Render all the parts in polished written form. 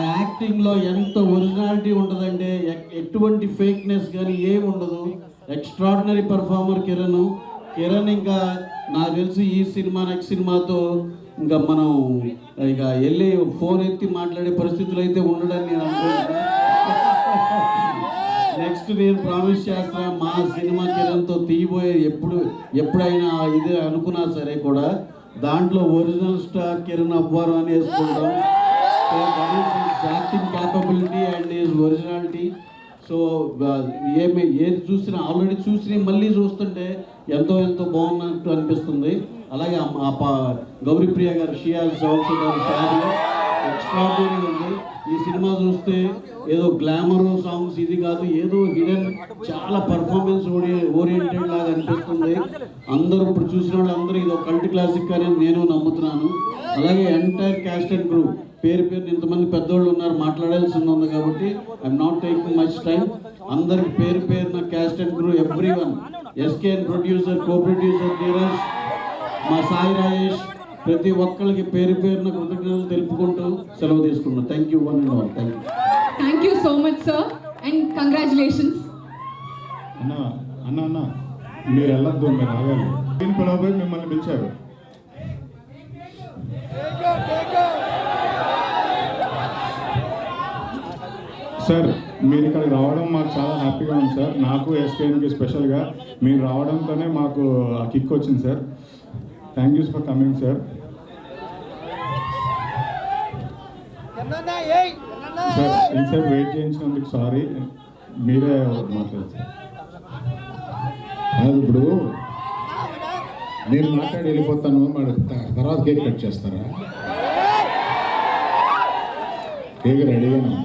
యాక్టింగ్లో ఎంత ఒరిజినాలిటీ ఉంటుందంటే ఎటువంటి ఫేక్నెస్ కానీ ఏమి ఉండదు. ఎక్స్ట్రాడినరీ పర్ఫార్మర్ కిరణ్ ఇంకా నాకు తెలిసి ఈ సినిమా నెక్స్ట్ సినిమాతో ఇంకా మనం ఇక వెళ్ళి ఫోన్ ఎత్తి మాట్లాడే పరిస్థితులు అయితే ఉండడని నేను అనుకుంటున్నాను. నెక్స్ట్ నేను ప్రామిస్ చేస్తా, మా సినిమా కిరణ్తో తీయబోయే ఎప్పుడైనా ఇది అనుకున్నా సరే కూడా దాంట్లో ఒరిజినల్ స్టార్ కిరణ్ అవ్వారు అని వేసుకుంటాం. Acting capability and is originality. So ఏది చూసినా ఆల్రెడీ చూసి మళ్ళీ చూస్తుంటే ఎంతో బాగున్నట్టు అనిపిస్తుంది. అలాగే గౌరీప్రియ గారు షీ హాస్ ఆల్సో ఎక్స్ట్రాడినరీ ఉంది. ఈ సినిమా చూస్తే ఏదో గ్లామర్ సాంగ్స్ ఇది కాదు, ఏదో హిడెన్ చాలా పర్ఫార్మెన్స్ ఓరియంటెడ్ లాగా అనిపిస్తుంది. అందరూ ఇప్పుడు చూసిన వాళ్ళందరూ ఇది ఒక కల్ట్ క్లాసిక్ అని నేను నమ్ముతున్నాను. అలాగే ఎంటైర్ క్యాస్ట్ అండ్ క్రూ పేరు ఇంతమంది పెద్దోళ్ళు ఉన్నారు, మాట్లాడాల్సింది ఉంది కాబట్టి I'm not taking much time. అందరికి పేరున caste and crew everyone, SKN producer, co producer Dheeraj, మా సాయి రాజేష్, ప్రతి ఒక్కరికి పేరున కృతజ్ఞతలు తెలుపుకుంటూ సెలవు తీసుకున్నాను. Thank you one and all. Thank you so much sir and congratulations. అన్న మీరు వెళ్ళొద్దు, మీరు ఆగాలి. నేను పిలవబోయి మిమ్మల్ని పిలిచారు. సార్ మీరు ఇక్కడికి రావడం మాకు చాలా హ్యాపీగా ఉంది సార్. నాకు ఎస్కేఎన్కి స్పెషల్గా మీరు రావడంతోనే మాకు ఆ కిక్ వచ్చింది sir. Thank you for coming sir. Sir ఇంతసేపు వెయిట్ చేయించినందుకు సారీ, మీరే మాట్లాడతారు. ఇప్పుడు నేను మాట్లాడి వెళ్ళిపోతాను, మరి తర్వాత కేక్ కట్ చేస్తారా? కేక్ రెడీగానే ఉందా?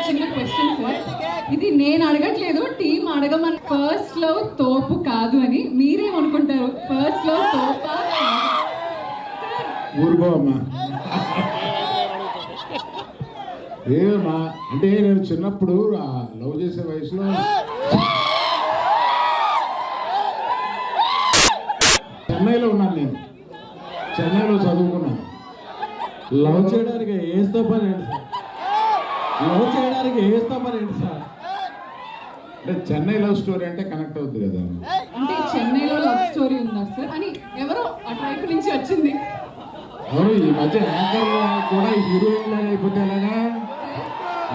చిన్న క్వశ్చన్ సార్, ఇది నేను అడగట్లేదు, టీం అడగమని. ఫస్ట్ లవ్ తోపు కాదు అని మీరేమనుకుంటారు? First love తోపా? ఊరుకోమ్మా. ఏమా అంటే నేను చిన్నప్పుడు లవ్ చేసే వయసులో చెన్నైలో ఉన్నాను. నేను చెన్నైలో చదువుకున్నాను. లవ్ చేయడానికి ఏస్తో పని ఏంటి సార్? లవ్ చేయడానికి ఏస్తో పని ఏంటి సార్? అంటే చెన్నై లవ్ స్టోరీ అంటే కనెక్ట్ అవుతుంది కదా. అంటే చెన్నైలో లవ్ స్టోరీ ఉందా సార్ అని ఎవరో అటువైపు నుంచి వచ్చింది. అవును, ఈ మధ్య యాంకర్లు కూడా హీరోయిన్ లాగా అయిపోతే ఎలాగా?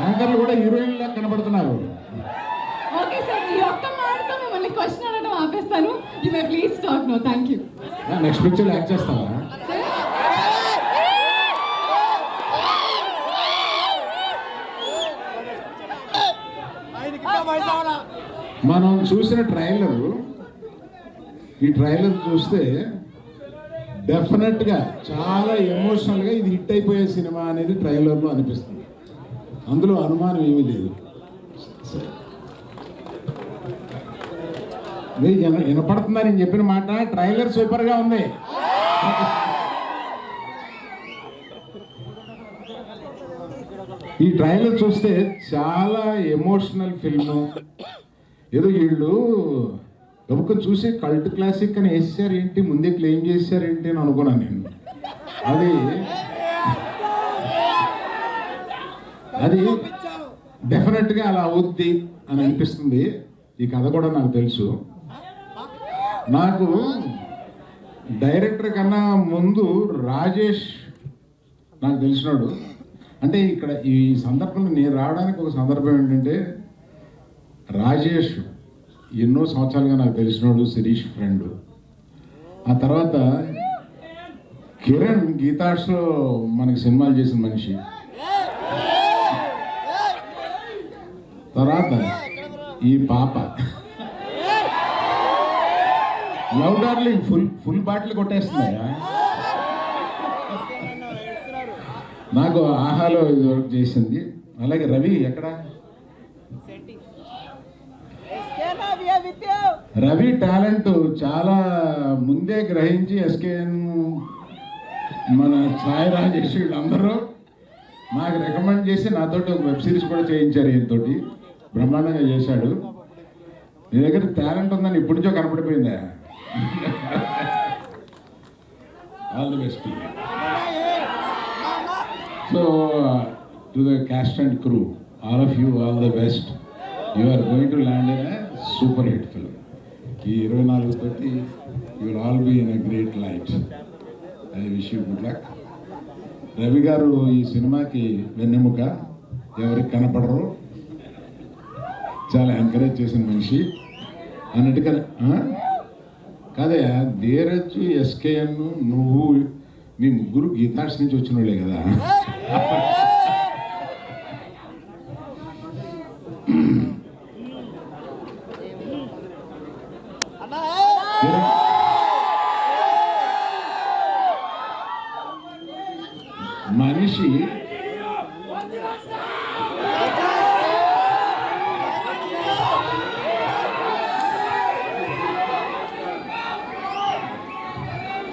యాంకర్లు కూడా హీరోయిన్ లాగా కనబడుతున్నారు. ఓకే సార్, ఈ ఒక్క మాటతో మిమ్మల్ని క్వశ్చన్ అడగడం ఆపేస్తాను. You may please talk no. Thank you. Next picture act చేస్తావా? మనం చూసిన ఈ ట్రైలర్ చూస్తే డెఫినెట్గా చాలా ఎమోషనల్గా ఇది హిట్ అయిపోయే సినిమా అనేది ట్రైలర్లో అనిపిస్తుంది. అందులో అనుమానం ఏమీ లేదు. మీరు వినపడుతుందా నేను చెప్పిన మాట? ట్రైలర్ సూపర్గా ఉంది. ఈ ట్రైలర్ చూస్తే చాలా ఎమోషనల్ ఫిల్మ్. ఏదో వీళ్ళు ఎవరికి చూసి కల్ట్ క్లాసిక్ అని వేసారు ఏంటి, ముందే క్లెయిమ్ చేశారు ఏంటి అని అనుకున్నాను నేను. అది డెఫినెట్గా అలా అవుద్ది అని అనిపిస్తుంది. ఈ కథ కూడా నాకు తెలుసు. నాకు డైరెక్టర్ కన్నా ముందు రాజేష్ నాకు తెలిసినాడు. అంటే ఇక్కడ ఈ సందర్భంలో నేను రావడానికి ఒక సందర్భం ఏంటంటే, రాజేష్ ఎన్నో సంవత్సరాలుగా నాకు తెలిసినాడు, శిరీష్ ఫ్రెండ్. ఆ తర్వాత కిరణ్ గీతాష్లో మనకి సినిమాలు చేసిన మనిషి. తర్వాత ఈ పాప లవ్ డార్లింగ్ ఫుల్ బాటిల్ కొట్టేస్తున్నాయా? నాకు ఆహాలో ఇది వర్క్ చేసింది. అలాగే రవి ఎక్కడ? రవి టాలెంట్ చాలా ముందే గ్రహించి ఎస్కేఎన్, మన సాయి రాజేష్ వీళ్ళందరూ నాకు రికమెండ్ చేసి నాతోటి ఒక వెబ్ సిరీస్ కూడా చేయించారు. ఈయనతోటి బ్రహ్మాండంగా చేశాడు. నీ దగ్గర టాలెంట్ ఉందని ఇప్పటి నుంచో కనపడిపోయిందా? All the best. So to the cast and crew, all of you all the best. You are going to land in a super hit film. ఈ 24 తోటి you will all be in a great light. I wish you good luck. Ravi garu ఈ సినిమాకి వెన్నెముక, ఎవరికి కనపడరు, చాలా encourage చేసిన మనిషి అన్నట్టుగా. కాదే ధీరజ్, ఎస్కేఎన్, నువ్వు, మీ ముగ్గురు గీతార్స్ నుంచి వచ్చిన వాళ్ళే కదా. మనిషి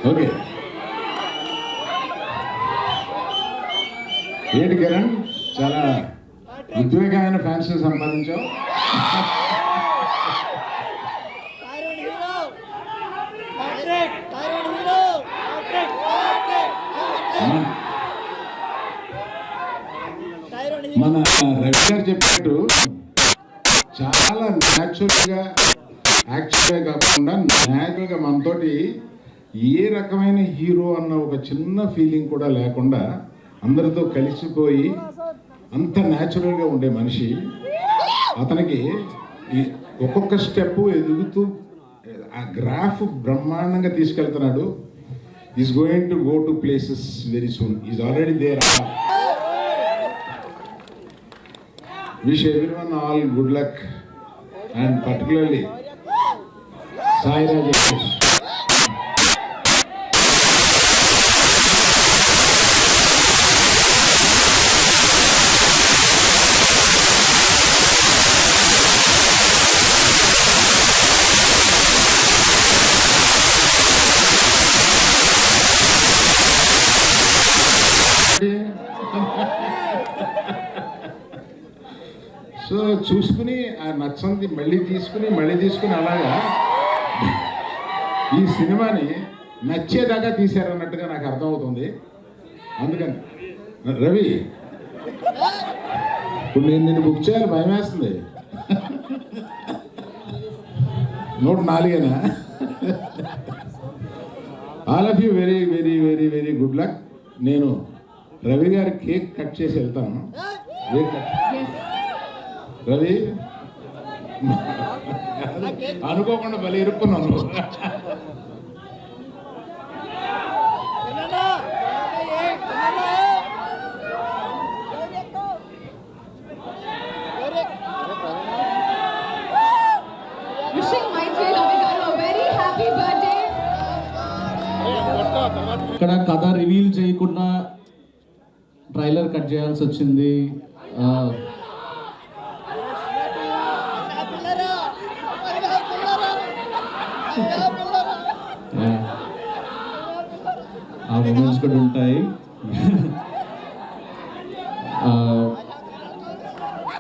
ఓకే. ఏంటి కిరణ్, చాలా ఉద్వేగమైన ఫ్యాన్స్ సంపాదించావు. మన రవి గారు చెప్పినట్టు చాలా న్యాచురల్గా, యాక్చువల్గా కాకుండా న్యాచురల్గా మనతోటి ఏ రకమైన హీరో అన్న ఒక చిన్న ఫీలింగ్ కూడా లేకుండా అందరితో కలిసిపోయి అంత న్యాచురల్గా ఉండే మనిషి. అతనికి ఒక్కొక్క స్టెప్ ఎదుగుతూ ఆ గ్రాఫ్ బ్రహ్మాండంగా తీసుకెళ్తున్నాడు. Is going to go to places very soon. Is already there. Wish everyone all good luck and particularly Sai Rajesh. So చూసుకుని ఆ నచ్చంది మళ్ళీ తీసుకుని అలాగా ఈ సినిమాని నచ్చేదాకా తీశారన్నట్టుగా నాకు అర్థమవుతుంది. అందుకని రవి, ఇప్పుడు నేను నిన్ను బుక్ చేయాలి, భయం వేస్తుంది. 104. All of you very very very very good luck. నేను రవి గారి కేక్ కట్ చేసి వెళ్తాను. రవి, అనుకోకుండా బలి ఇరుక్కున్నాను. ఇక్కడ కథ రివీల్ చేయకుండా ట్రైలర్ కట్ చేయాల్సి వచ్చింది. ఆ మూమెంట్స్ కూడా ఉంటాయి.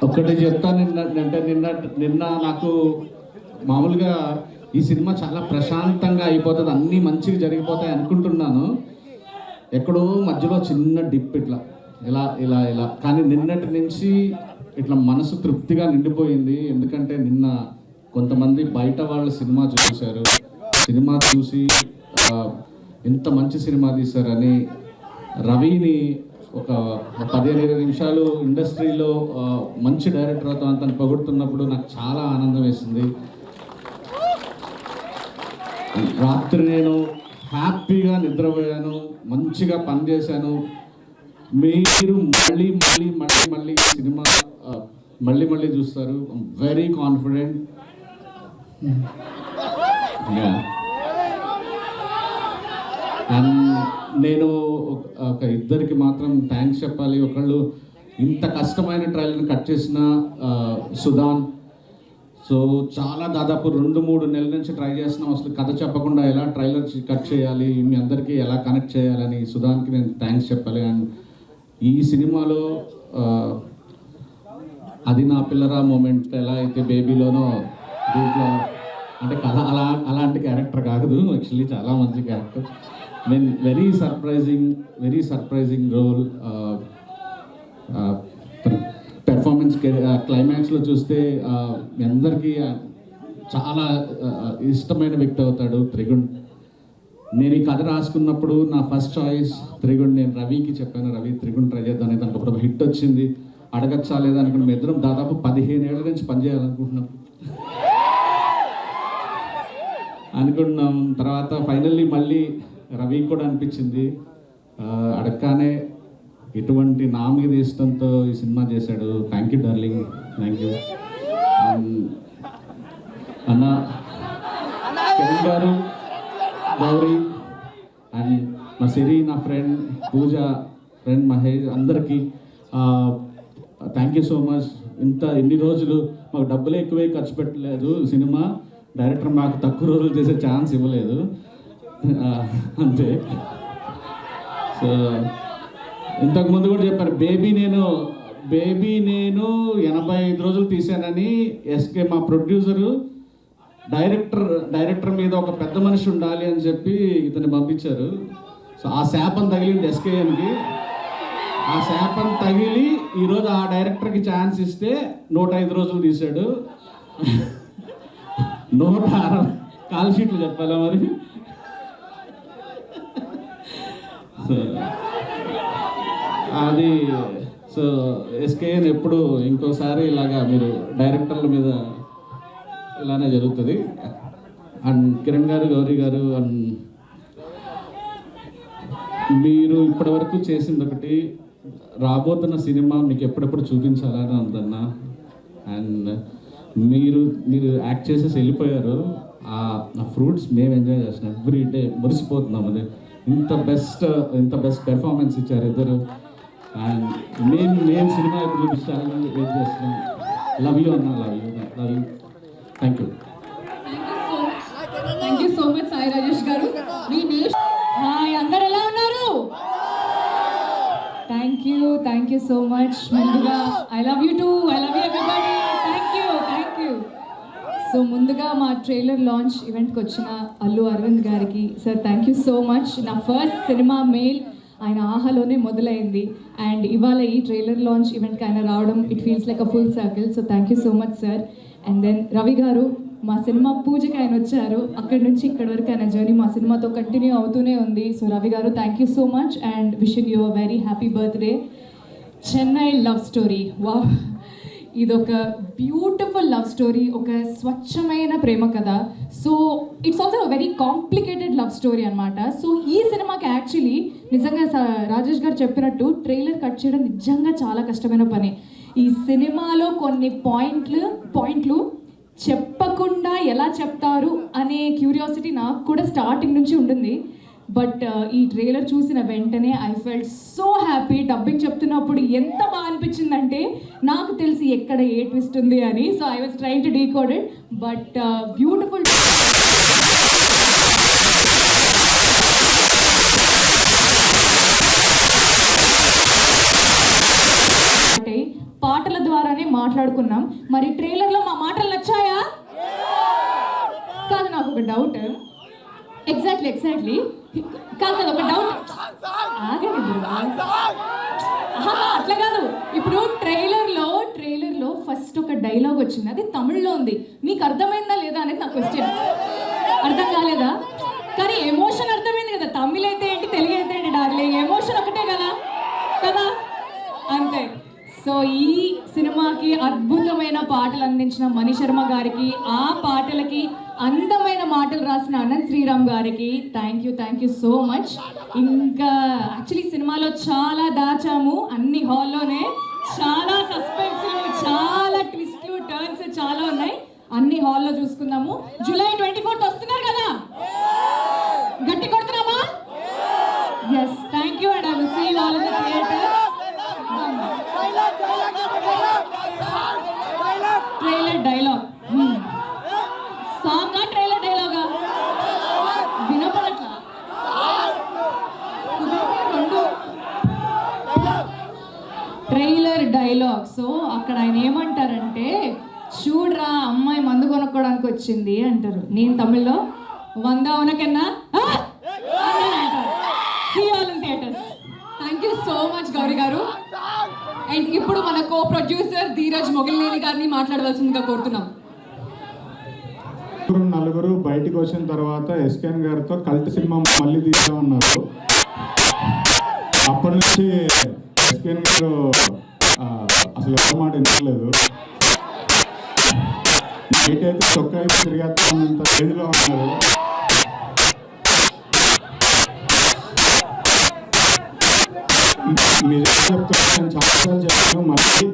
ఒక్కటి చెప్తాను, నిన్న నాకు మామూలుగా ఈ సినిమా చాలా ప్రశాంతంగా అయిపోతుంది, అన్నీ మంచిగా జరిగిపోతాయి అనుకుంటున్నాను. ఎక్కడో మధ్యలో చిన్న డిప్ ఇట్లా ఇలా ఇలా ఇలా, కానీ నిన్నటి నుంచి ఇట్లా మనసు తృప్తిగా నిండిపోయింది. ఎందుకంటే నిన్న కొంతమంది బయట వాళ్ళు సినిమా చూశారు, సినిమా చూసి ఇంత మంచి సినిమా తీశారని రవిని ఒక 15-20 నిమిషాలు ఇండస్ట్రీలో మంచి డైరెక్టర్ అవుతాం అంత పొగుడుతున్నప్పుడు నాకు చాలా ఆనందం వేసింది. రాత్రి నేను హ్యాపీగా నిద్రపోయాను, మంచిగా పనిచేశాను. మీరు మళ్ళీ మళ్ళీ మళ్ళీ మళ్ళీ సినిమా మళ్ళీ చూస్తారు. Very confident. అండ్ నేను ఒక ఇద్దరికి మాత్రం థ్యాంక్స్ చెప్పాలి. ఒకళ్ళు ఇంత కష్టమైన ట్రైలర్ని కట్ చేసిన సుధాన్. సో చాలా దాదాపు 2-3 నెలల నుంచి ట్రై చేస్తున్నాం, అసలు కథ చెప్పకుండా ఎలా ట్రైలర్ కట్ చేయాలి, మీ అందరికీ ఎలా కనెక్ట్ చేయాలని సుధాన్కి నేను థ్యాంక్స్ చెప్పాలి. అండ్ ఈ సినిమాలో అది నా పిల్లరా మూమెంట్ ఎలా అయితే బేబీలోనో దీంట్లో అంటే కథ అలాంటి క్యారెక్టర్ కాదు, యాక్చువల్లీ చాలా మంచి character. Mean very surprising role. Performance క్లైమాక్స్లో చూస్తే మీ అందరికీ చాలా ఇష్టమైన వ్యక్తి అవుతాడు త్రిగుణ్. నేను ఈ కథ రాసుకున్నప్పుడు నా ఫస్ట్ చాయిస్ త్రిగుణ్. నేను రవికి చెప్పాను, రవి త్రిగుణ్ ట్రై చేద్దాం, దానికి ఒక హిట్ వచ్చింది, అడగచ్చా లేదా అనుకున్నాం. ఇద్దరం దాదాపు 15 ఏళ్ళ నుంచి పనిచేయాలనుకుంటున్నాం అనుకున్నాం. తర్వాత ఫైనల్లీ మళ్ళీ రవి కూడా అనిపించింది, అడగగానే ఇటువంటి నా మీద ఇష్టంతో ఈ సినిమా చేశాడు. Thank you darling, thank you అన్న. కిరణ్ గారు, గౌరీ అండ్ మా సిరి, నా ఫ్రెండ్ పూజ, ఫ్రెండ్ మహేష్, అందరికీ థ్యాంక్ యూ సో మచ్. ఎన్ని రోజులు మాకు డబ్బులు ఎక్కువే ఖర్చు పెట్టలేదు, సినిమా డైరెక్టర్ మాకు తక్కువ రోజులు చేసే ఛాన్స్ ఇవ్వలేదు, అంతే. సో ఇంతకుముందు కూడా చెప్పాను, బేబీ నేను 85 రోజులు తీశానని. ఎస్కే మా ప్రొడ్యూసరు డైరెక్టర్ మీద ఒక పెద్ద మనిషి ఉండాలి అని చెప్పి ఇతన్ని పంపించారు. సో ఆ శాపం తగిలింది ఎస్కేఎన్కి. ఆ శాపం తగిలి ఈరోజు ఆ డైరెక్టర్కి ఛాన్స్ ఇస్తే 105 రోజులు తీశాడు. 160 కాల్ షీట్లు చెప్పాలా మరి. సో అది సో ఎస్కేఎన్ ఎప్పుడు ఇంకోసారి ఇలాగా మీరు డైరెక్టర్ల మీద ఇలానే జరుగుతుంది. అండ్ కిరణ్ గారు, గౌరీ గారు, అండ్ మీరు ఇప్పటివరకు చేసింది ఒకటి, రాబోతున్న సినిమా మీకు ఎప్పుడెప్పుడు చూపించాలని ఉందన్నా. అండ్ మీరు యాక్ట్ చేసేసి వెళ్ళిపోయారు, ఆ ఫ్రూట్స్ మేము ఎంజాయ్ చేస్తున్నాం ఎవ్రీ డే, మురిసిపోతున్నాం. అది ఇంత బెస్ట్ పెర్ఫార్మెన్స్ ఇచ్చారు ఇద్దరు. అండ్ నేను సినిమా ఎప్పుడు చూపించాలని వెయిట్ చేస్తున్నాం. లవ్ యూ అన్న, love you. Thank you. Thank you so much Sai Rajesh garu. Hi, అందరు ఎలా ఉన్నారు? Thank you so much. ముందుగా I love you too, I love you everybody. Thank you. So ముందుగా మా ట్రైలర్ లాంచ్ ఈవెంట్కి వచ్చిన అల్లు అరవింద్ గారికి sir thank you so much. నా ఫస్ట్ సినిమా మెయిల్ ఆయన ఆహాలోనే మొదలైంది, అండ్ ఇవాళ ఈ ట్రైలర్ లాంచ్ ఈవెంట్కి ఆయన రావడం, it feels like a full circle. So thank you so much sir. And then Ravi garu, మా సినిమా పూజకి ఆయన వచ్చారు, అక్కడి నుంచి ఇక్కడి వరకు ఆయన జర్నీ మా సినిమాతో కంటిన్యూ అవుతూనే ఉంది. సో రవి గారు thank you so much and wishing you a very happy birthday. Chennai love story, వా, ఇదొక బ్యూటిఫుల్ లవ్ స్టోరీ, ఒక స్వచ్ఛమైన ప్రేమ కథ. So it's also very complicated love story అనమాట. సో ఈ సినిమాకి యాక్చువల్లీ నిజంగా రాజేష్ గారు చెప్పినట్టు ట్రైలర్ కట్ చేయడం నిజంగా చాలా కష్టమైన పని. ఈ సినిమాలో కొన్ని పాయింట్లు చెప్పకుండా ఎలా చెప్తారు అనే క్యూరియాసిటీ నాకు కూడా స్టార్టింగ్ నుంచి ఉంటుంది. బట్ ఈ ట్రైలర్ చూసిన వెంటనే I felt so happy. Dubbing చెప్తున్నప్పుడు ఎంత బాగా అనిపించిందంటే నాకు తెలిసి ఎక్కడ ఏ ట్విస్ట్ ఉంది అని. So I was trying to decode it, but beautiful. పాటల ద్వారానే మాట్లాడుకున్నాం. మరి ట్రైలర్లో మా మాటలు నచ్చాయా? కాదు, నాకు ఒక డౌట్. ఎగ్జాక్ట్లీ కాదు, ఒక డౌట్. ఆగండి, అట్లా కాదు. ఇప్పుడు ట్రైలర్లో ఫస్ట్ ఒక డైలాగ్ వచ్చింది, అది తమిళ్లో ఉంది. మీకు అర్థమైందా లేదా అనేది నా క్వశ్చన్. అర్థం కాలేదా? కానీ ఎమోషన్ అర్థమైంది కదా. తమిళ్ అయితే ఏంటి, తెలుగు అయితే ఏంటి డార్లింగ్, ఎమోషన్ ఒకటే కదా అంతే. సో ఈ సినిమాకి అద్భుతమైన పాటలు అందించిన మణి శర్మ గారికి, ఆ పాటలకి అందమైన మాటలు రాసిన అనంత్ శ్రీరామ్ గారికి థ్యాంక్ యూ సో మచ్. ఇంకా యాక్చువల్లీ సినిమాలో చాలా దాచాము, అన్ని హాల్లోనే చాలా సస్పెన్స్, చాలా ట్విస్ట్లు, టర్న్స్ చాలా ఉన్నాయి. అన్ని హాల్లో చూసుకుందాము. జూలై 24th వస్తున్నారు కదా, గట్టి కొడుతున్నామా? Yes, thank you and I will see you all in the theatre. Trailer dialogue song, trailer డైలాగా వినపడట్లా. Trailer dialogue. సో అక్కడ ఆయన ఏమంటారంటే, చూడరా అమ్మాయి మందు కొనుక్కోవడానికి వచ్చింది అంటారు. నేను తమిళ్లో 100 ఉనకన్నా అంటారు. See all in theatres. Thank you so much Gauri garu. And ఇప్పుడు మన కో ప్రొడ్యూసర్ ధీరజ్ మొగిలినేని గారిని మాట్లాడవలసిందిగా కోరుతున్నాం. నలుగురు బయటికి వచ్చిన తర్వాత ఎస్కేఎన్ గారితో కల్ట్ సినిమా మళ్ళీ తీసామన్నారు. అప్పటి నుంచి ఎస్కేఎన్ గారు అసలు ఎవరి మాట వినట్లేదు. నైట్ అయితే చొక్కా తిరిగేస్తానంత రేంజ్లో ఉన్నారు. నిజంగా చెప్తాను, నేను చాలాసార్లు చెప్పాను. మళ్ళీ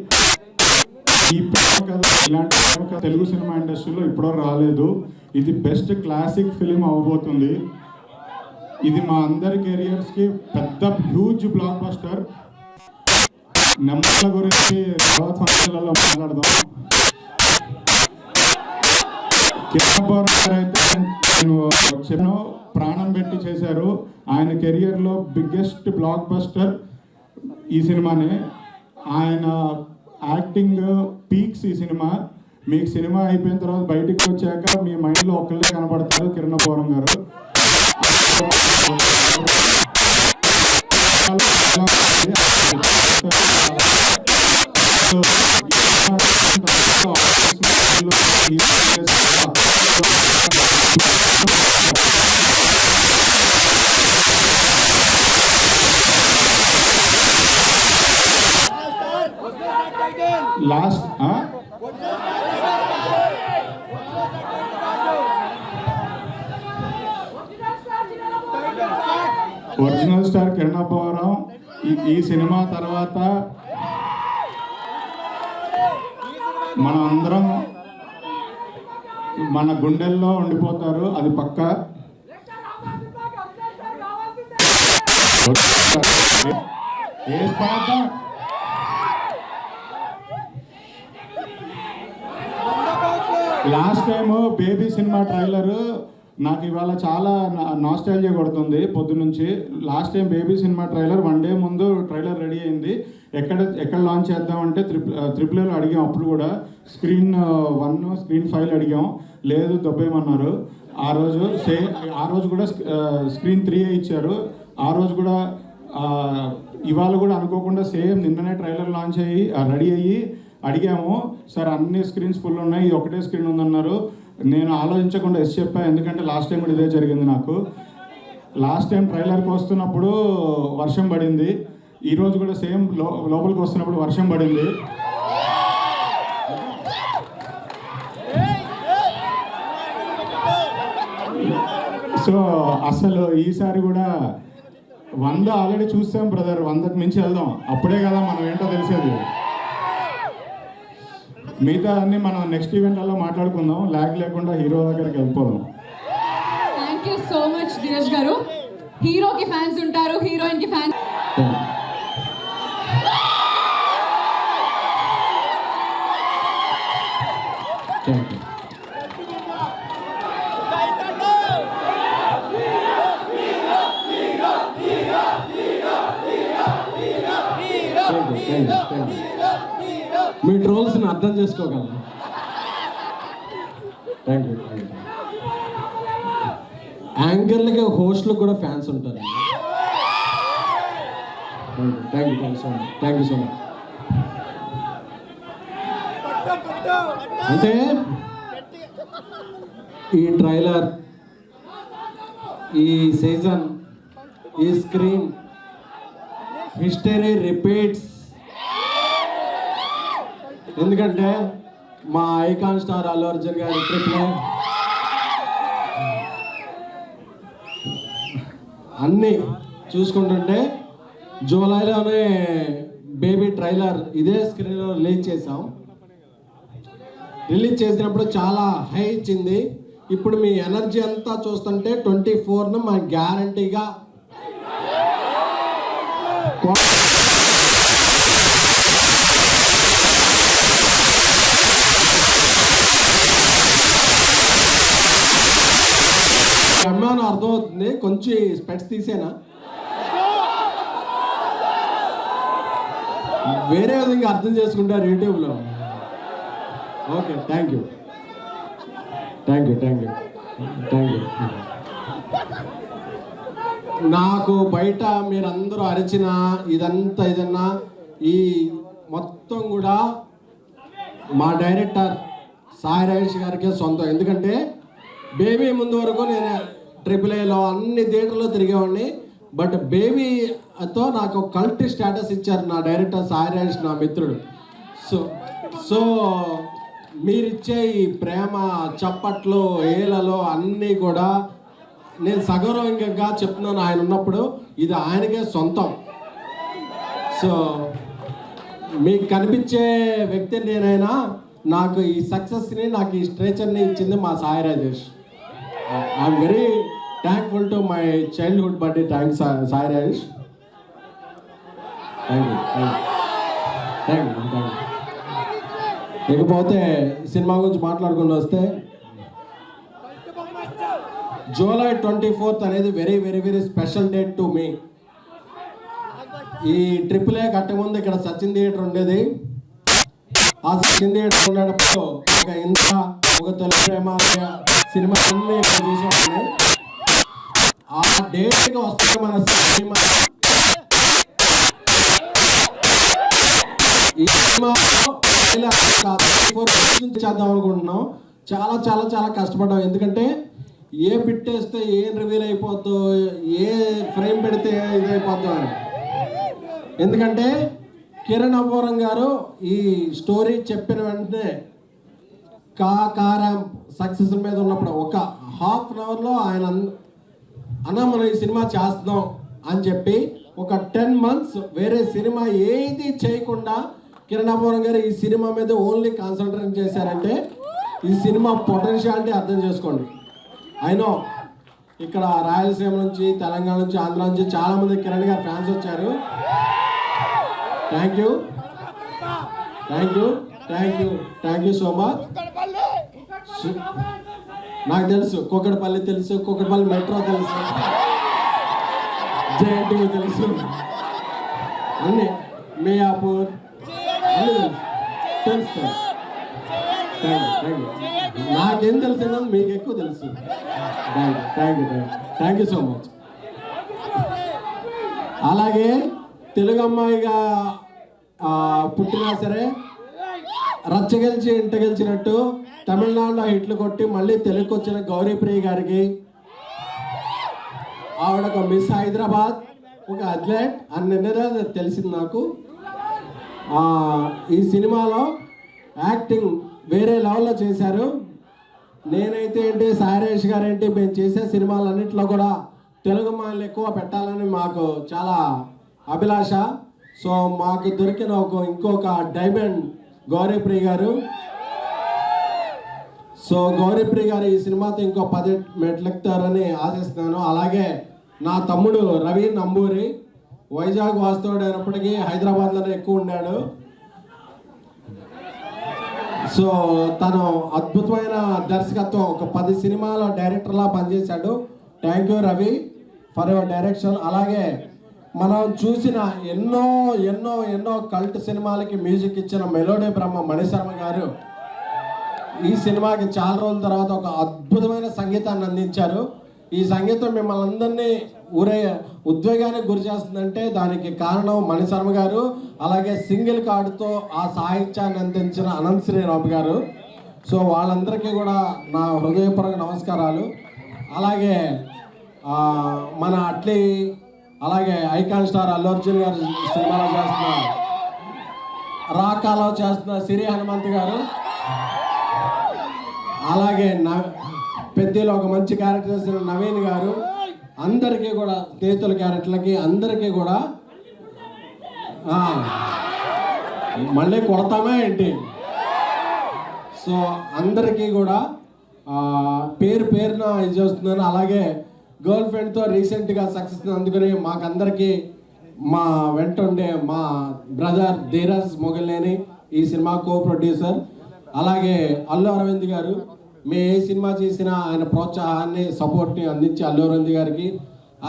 ఈ ప్రేమ కథ, ఇలాంటి ప్రేమ కథ తెలుగు సినిమా ఇండస్ట్రీలో ఇప్పుడో రాలేదు. ఇది బెస్ట్ క్లాసిక్ ఫిలిం అవ్వబోతుంది. ఇది మా అందరి కెరియర్స్కి పెద్ద హ్యూజ్ బ్లాక్ బస్టర్. నెంబర్ల గురించి తర్వాత ఫంక్షన్లలో మాట్లాడదాం. కిరణ్ పవన్ గారు అయితే నేను చెప్పను, ప్రాణం పెట్టి చేశారు. ఆయన కెరియర్లో బిగ్గెస్ట్ బ్లాక్ బస్టర్ ఈ సినిమానే. ఆయన యాక్టింగ్ పీక్స్ ఈ సినిమా. మీకు సినిమా అయిపోయిన తర్వాత బయటికి వచ్చాక మీ మైండ్లో ఒక్కళ్ళే కనబడతారు, Kiran Pavan garu. Last original star Kiran Abbavaram ఈ సినిమా తర్వాత మన అందరం మన గుండెల్లో ఉండిపోతారు, అది పక్కా. లాస్ట్ టైం బేబీ సినిమా ట్రైలర్ నాకు ఇవాళ చాలా నాస్టాల్జియా కొడుతుంది పొద్దునుంచి. లాస్ట్ టైం బేబీ సినిమా ట్రైలర్ 1 డే ముందు ట్రైలర్ రెడీ అయింది. ఎక్కడ లాంచ్ చేద్దామంటే త్రిపుల్లో అడిగాం. అప్పుడు కూడా స్క్రీన్ 1 స్క్రీన్ 5 అడిగాం, లేదు దొబ్బేయమన్నారు. ఆ రోజు కూడా స్క్రీన్ 3 ఇచ్చారు. ఆ రోజు కూడా ఇవాళ కూడా అనుకోకుండా సేమ్ నిన్ననే ట్రైలర్ లాంచ్ అయ్యి రెడీ అయ్యి అడిగాము, సార్ అన్ని స్క్రీన్స్ ఫుల్ ఉన్నాయి, ఇది ఒకటే స్క్రీన్ ఉందన్నారు. నేను ఆలోచించకుండా ఎస్ చెప్పాను, ఎందుకంటే లాస్ట్ టైం కూడా ఇదే జరిగింది నాకు. లాస్ట్ టైం ట్రైలర్కి వస్తున్నప్పుడు వర్షం పడింది, ఈరోజు కూడా సేమ్ లోపలికి వస్తున్నప్పుడు వర్షం పడింది. సో అసలు ఈసారి కూడా 100 ఆల్రెడీ చూసాం బ్రదర్, 100కి మించి వెళ్దాం, అప్పుడే కదా మనం ఏంటో తెలిసేది. మిగతా అన్ని మనం నెక్స్ట్ ఈవెంట్లలో మాట్లాడుకుందాం, ల్యాగ్ లేకుండా హీరో దగ్గరికి వెళ్ళిపోదాం. Thank you so much Dheeraj గారు. హీరోకి ఫ్యాన్స్ ఉంటారు, హీరోయిన్ కి ఫ్యాన్స్. మీ ట్రోల్స్ని అర్థం చేసుకోగలను. Thank you. యాంకర్లకి హోస్ట్లకు కూడా ఫ్యాన్స్ ఉంటారు. Thank you so much, thank you so much. అంటే ఈ ట్రైలర్, ఈ సీజన్, ఈ స్క్రీన్, హిస్టరీ రిపీట్స్. ఎందుకంటే మా ఐకాన్ స్టార్ అల్లు అర్జున్ గారి ట్రిప్లో అన్నీ చూసుకుంటుంటే జూలైలోనే బేబీ ట్రైలర్ ఇదే స్క్రీన్లో రిలీజ్ చేసాం. రిలీజ్ చేసినప్పుడు చాలా హై ఇచ్చింది. ఇప్పుడు మీ ఎనర్జీ అంతా చూస్తుంటే 24న మా గ్యారంటీగా అమ్మాను అర్థమవుతుంది. కొంచెం స్పెట్స్ తీసేనా, వేరే విధంగా అర్థం చేసుకుంటారు యూట్యూబ్లో. Okay, thank you. Thank you. నాకు బయట మీరందరూ అరిచిన ఇదన్నా ఈ మొత్తం కూడా మా డైరెక్టర్ సాయి రాజేష్ గారికే సొంతం. ఎందుకంటే బేబీ ముందు వరకు నేను AAAలో అన్ని థియేటర్లో తిరిగేవాడిని. బట్ బేబీతో నాకు కల్ట్ స్టేటస్ ఇచ్చారు నా డైరెక్టర్ సాయి రాజేష్, నా మిత్రుడు. సో మీరిచ్చే ఈ ప్రేమ, చప్పట్లు, ఏలలో అన్నీ కూడా నేను సగౌరవంగా చెప్తున్నాను. ఆయన ఉన్నప్పుడు ఇది ఆయనకే సొంతం. సో మీకు కనిపించే వ్యక్తి నేనైనా నాకు ఈ సక్సెస్ని, నాకు ఈ స్ట్రేచర్ని ఇచ్చింది మా Sai Rajesh. I'm very thankful to my childhood birthday. Thanks Sai Rajesh. Thank you. ఇకపోతే సినిమా గురించి మాట్లాడుకుంటూ వస్తే జూలై 24th అనేది very very very special date to me. ఈ AAA కట్టముందు ఇక్కడ సచిన్ థియేటర్ ఉండేది. ఆ సచిన్ థియేటర్ ఉండేటప్పుడు ఒక ఇంద్ర, ఒక తొలి ప్రేమ సినిమా అన్నీ ఇక్కడ చూసేవాడిని. ఆ డేట్కి వస్తే మన సినిమా, ఈ సినిమా చేద్దాం అనుకుంటున్నాం. చాలా చాలా చాలా కష్టపడ్డాం. ఎందుకంటే ఏ బిట్టేస్తే ఏం రివీల్ అయిపోద్దో, ఏ ఫ్రేమ్ పెడితే ఇదైపోద్దో అని. ఎందుకంటే కిరణ్ అబ్బవరం గారు ఈ స్టోరీ చెప్పిన వెంటనే కారం సక్సెస్ మీద ఉన్నప్పుడు ఒక ½ an hourలో ఆయన అన్న మనం ఈ సినిమా చేస్తున్నాం అని చెప్పి ఒక 10 months వేరే సినిమా ఏది చేయకుండా కిరణ్ అబ్బవరం గారు ఈ సినిమా మీద ఓన్లీ కాన్సన్ట్రేట్ చేశారంటే ఈ సినిమా పొటెన్షియాలిటీ అర్థం చేసుకోండి. అయినో ఇక్కడ రాయలసీమ నుంచి, తెలంగాణ నుంచి, ఆంధ్ర నుంచి చాలామంది కిరణ్ గారు ఫ్యాన్స్ వచ్చారు. Thank you so much. నాకు తెలుసు, కుక్కడపల్లి తెలుసు, కుక్కడపల్లి మెట్రో తెలుసు, JNTU తెలుసు, అన్నీ మియాపూర్ అన్నీ తెలుసు. నాకేం తెలుసు మీకు ఎక్కువ తెలుసు. Thank you so much. అలాగే తెలుగు అమ్మాయిగా పుట్టినా సరే రచ్చ గెలిచి ఇంట గెలిచినట్టు తమిళనాడులో హిట్లు కొట్టి మళ్ళీ తెలుగుకి వచ్చిన గౌరీప్రియ గారికి, ఆవిడ ఒక మిస్ హైదరాబాద్, ఒక అథ్లెట్ అన్ని తెలిసింది నాకు. ఈ సినిమాలో యాక్టింగ్ వేరే లెవెల్లో చేశారు. నేనైతే ఏంటి, సాయిరేష్ గారు ఏంటి, మేము చేసే సినిమాలన్నింటిలో కూడా తెలుగు అమ్మాయిలు ఎక్కువ పెట్టాలని మాకు చాలా అభిలాష. సో మాకు దొరికిన ఇంకొక డైమండ్ గౌరీప్రియ గారు. సో గౌరీప్రియ గారు ఈ సినిమాతో ఇంకో 10 మెట్లు ఎక్కుతారని ఆశిస్తున్నాను. అలాగే నా తమ్ముడు రవి నంబూరి వైజాగ్ వాస్తవుడు అయినప్పటికీ హైదరాబాద్లోనే ఎక్కువ ఉండాడు. సో తను అద్భుతమైన దర్శకత్వం, ఒక 10 సినిమాల డైరెక్టర్లా పనిచేశాడు. Thank you Ravi for your direction. అలాగే మనం చూసిన ఎన్నో ఎన్నో ఎన్నో కల్ట్ సినిమాలకి మ్యూజిక్ ఇచ్చిన మెలోడీ బ్రహ్మ మణిశర్మ గారు ఈ సినిమాకి చాలా రోజుల తర్వాత ఒక అద్భుతమైన సంగీతాన్ని అందించారు. ఈ సంగీతం మిమ్మల్ని అందరినీ ఉద్వేగానికి గురి చేస్తుందంటే దానికి కారణం మణిశర్మ గారు. అలాగే సింగిల్ కార్డుతో ఆ సాహిత్యాన్ని అందించిన అనంత్ శ్రీరామ్ గారు. సో వాళ్ళందరికీ కూడా నా హృదయపూర్వక నమస్కారాలు. అలాగే మన అట్లీ, అలాగే ఐకాన్ స్టార్ అల్లు అర్జున్ గారు సినిమాలో చేస్తున్న, రాకాలో చేస్తున్న సిరి హనుమంత్ గారు, అలాగే పెద్దలో ఒక మంచి క్యారెక్టర్ చేసిన నవీన్ గారు, అందరికీ కూడా స్నేహితుల క్యారెక్టర్లకి అందరికీ కూడా మళ్ళీ కొడతామే ఏంటి. సో అందరికీ కూడా పేరు పేరున ఇది చేస్తున్నాను. అలాగే గర్ల్ ఫ్రెండ్తో రీసెంట్గా సక్సెస్ అందుకని మాకందరికీ మా వెంట ఉండే మా బ్రదర్ ధీరజ్ మొగల్నేని ఈ సినిమా కో ప్రొడ్యూసర్. అలాగే అల్లు అరవింద్ గారు, మేము ఏ సినిమా చేసినా ఆయన ప్రోత్సాహాన్ని, సపోర్ట్ని అందించే అల్లు అరవింద్ గారికి.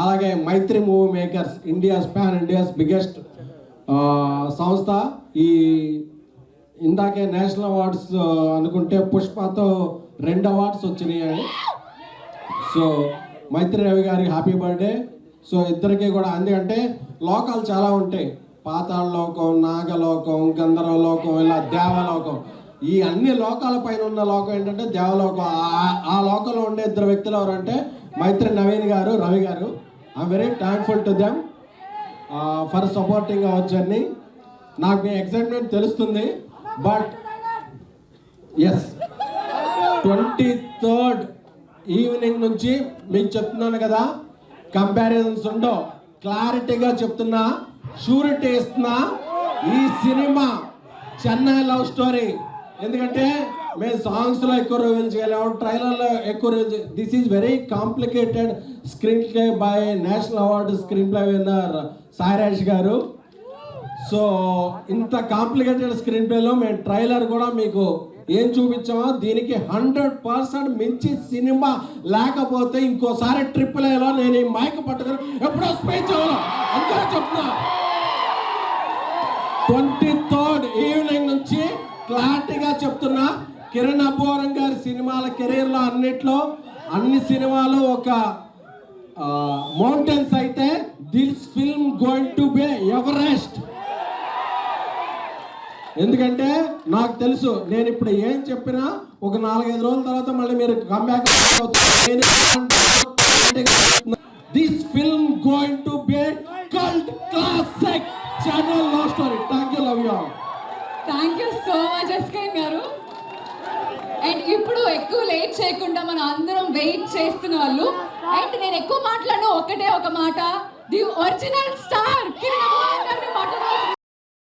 అలాగే మైత్రి మూవీ మేకర్స్, ఇండియాస్ బిగ్గెస్ట్ సంస్థ. ఈ ఇందాకే నేషనల్ అవార్డ్స్ అనుకుంటే పుష్పతో 2 అవార్డ్స్ వచ్చినాయి. సో మైత్రి రవి గారికి హ్యాపీ బర్త్డే. సో ఇద్దరికి కూడా, ఎందుకంటే లోకాలు చాలా ఉంటాయి, పాతాళ లోకం, నాగలోకం, గంధర్వలోకం, ఇలా దేవలోకం. ఈ అన్ని లోకాల పైన ఉన్న లోకం ఏంటంటే దేవలోకం. ఆ లోకంలో ఉండే 2 వ్యక్తులు ఎవరంటే మైత్రి నవీన్ గారు, రవి గారు. I'm very thankful to them for supporting hour journey. నాకు మీ ఎక్సైట్మెంట్ తెలుస్తుంది, బట్ ఎస్ 23rd ఈవినింగ్ నుంచి మీకు చెప్తున్నాను కదా, కంపారిజన్స్ ఉండవు, క్లారిటీగా చెప్తున్నా, షూరిటీ ఇస్తున్నా. ఈ సినిమా చెన్నై లవ్ స్టోరీ. ఎందుకంటే మేము సాంగ్స్లో ఎక్కువ రివీల్ చేయలేము, ట్రైలర్లో ఎక్కువ reveal. This is very complicated screen play by national award screen play winner Sairaj గారు. సో ఇంత కాంప్లికేటెడ్ స్క్రీన్ ప్లేలో మేము ట్రైలర్ కూడా మీకు ఏం చూపించామో దీనికి 100% మించి సినిమా. లేకపోతే ఇంకోసారి AAAలో నేను ఈ మైక్ పట్టుకుని ఎప్పుడో స్పీచ్ అవ్వను, అంతా చెప్తున్నా. 23rd ఈవినింగ్ నుంచి క్లారిటీగా చెప్తున్నా. కిరణ్ అబ్బవరం గారి సినిమాల కెరీర్లో అన్ని సినిమాలు ఒక మౌంటైన్స్ అయితే, this film going to B Everest. ఎందుకంటే నాకు తెలుసు, నేను ఇప్పుడు ఏం చెప్పినా ఒక 4-5 రోజుల తర్వాత మళ్ళీ మీరు comeback. This film going to be cult classic Chennai love story. Thank you, love you all. Thank you so much SKN garu. And ఇప్పుడు ఎక్కువ లేట్ చేయకుండా మనం అందరం వెయిట్ చేస్తున్న వాళ్ళు, అండ్ నేను ఎక్కువ మాట్లాడను, ఒకటే ఒక మాట, the original star Kiran Abbavaram గారిని మాట్లాడాలి.